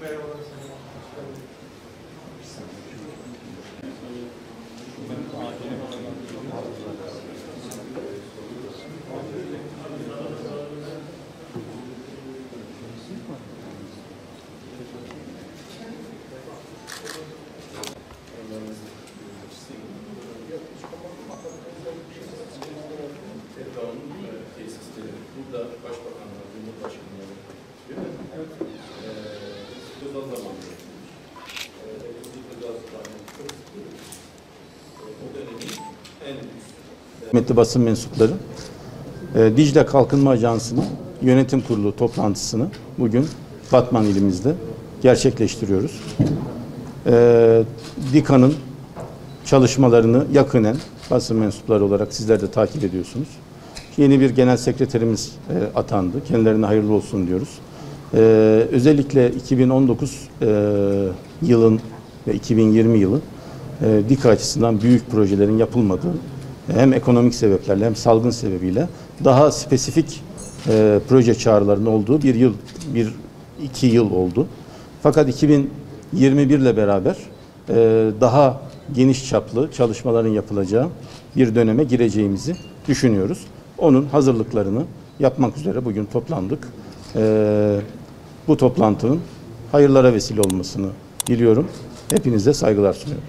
Merhabalar Sayın Başkanım. Burada Başbakanlar, Cumhurbaşkanları, değil mi? Evet. Özel zamanda o dönemin en büyük. Kıymetli basın mensupları, Dicle Kalkınma Ajansı'nın yönetim kurulu toplantısını bugün Batman ilimizde gerçekleştiriyoruz. DİKA'nın çalışmalarını yakinen basın mensupları olarak sizler de takip ediyorsunuz. Yeni bir genel sekreterimiz atandı. Kendilerine hayırlı olsun diyoruz. Özellikle 2019 yılın ve 2020 yılı DİKA açısından büyük projelerin yapılmadığı, hem ekonomik sebeplerle hem salgın sebebiyle daha spesifik proje çağrılarının olduğu iki yıl oldu. Fakat 2021 ile beraber daha geniş çaplı çalışmaların yapılacağı bir döneme gireceğimizi düşünüyoruz. Onun hazırlıklarını yapmak üzere bugün toplandık. Bu toplantının hayırlara vesile olmasını diliyorum. Hepinize saygılar sunuyorum.